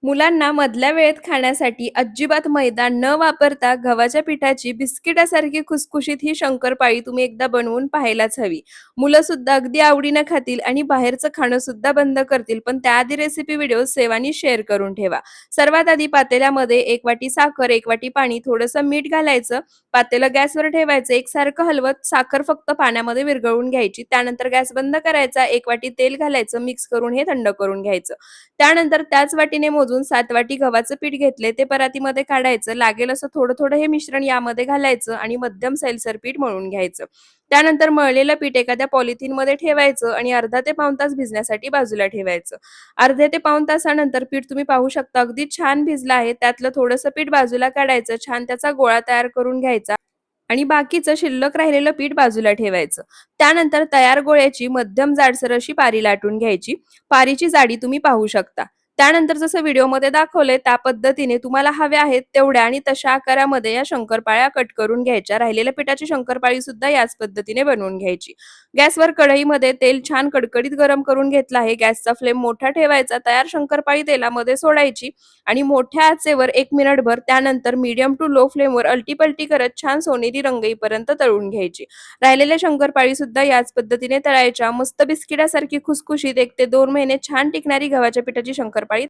मुलांना मधल्या वेळेत खाण्यासाठी अजिबात मैदा न वापरता गव्हाच्या पिठाची बिस्किटासारखी खुसखुशीत ही शंकरपाळी तुम्ही एकदा बनवून पाहायलाच हवी. मुलं सुद्धा अगदी आवडीनं खातील आणि बाहेरचं खाणं सुद्धा बंद करतील. पण त्याआधी रेसिपी व्हिडिओ सेव्ह आणि शेअर करून ठेवा. सर्वात आधी पातेल्यामध्ये 1 वाटी साखर, 1 वाटी पाणी, थोडंसं मीठ घालायचं. पातेलं गॅसवर ठेवायचं. एकसारखं हलवत साखर फक्त पाण्यामध्ये विरघळवून घ्यायची. त्यानंतर गॅस बंद करायचा. 1 वाटी तेल घालायचं. मिक्स करून हे थंड करून घ्यायचं. त्यानंतर त्याच वाटीने मोजून 7 वाटी गव्हाचं पीठ घेतले, ते परातीमध्ये काढायचं. लागेल असं थोडं-थोडं हे मिश्रण यामध्ये घालायचं आणि मध्यम सैलसर पीठ मळून घ्यायचं. त्यानंतर मळलेलं पीठ एखाद्या पॉलिथिनमध्ये ठेवायचं आणि अर्धा ते पाऊण तास भिजण्यासाठी बाजूला ठेवायचं. अर्ध्या ते पाऊण तासानंतर पीठ तुम्ही पाहू शकता अगदी छान भिजलं आहे. त्यातलं थोडंसं पीठ बाजूला काढायचं. छान त्याचा गोळा तयार करून घ्यायचा आणि बाकीचं शिल्लक राहिलेलं पीठ बाजूला ठेवायचं. त्यानंतर तयार गोळ्याची मध्यम जाडसर अशी पारी लाटून घ्यायची. पारीची जाडी तुम्ही पाहू शकता. त्यानंतर जसं व्हिडिओमध्ये दाखवलंय त्या पद्धतीने तुम्हाला हव्या आहेत तेवढ्या आणि तशा आकारामध्ये या शंकरपाळ्या कट करून घ्यायच्या. राहिलेल्या पिठाची शंकरपाळी सुद्धा याच पद्धतीने बनवून घ्यायची. गॅसवर कढईमध्ये तेल छान कडकडीत गरम करून घेतलं आहे. गॅसचा फ्लेम मोठा ठेवायचा. तयार शंकरपाळी तेलामध्ये सोडायची आणि मोठ्या आचेवर 1 मिनिटभर त्यानंतर मीडियम टू लो फ्लेमवर अलटी करत छान सोनेरी रंग येईपर्यंत तळून घ्यायची. राहिलेल्या शंकरपाळी सुद्धा याच पद्धतीने तळायच्या. मस्त बिस्किटासारखी खुसखुशीत 1 ते 2 महिने छान टिकणारी गव्हाच्या पिठाची शंकरपाळी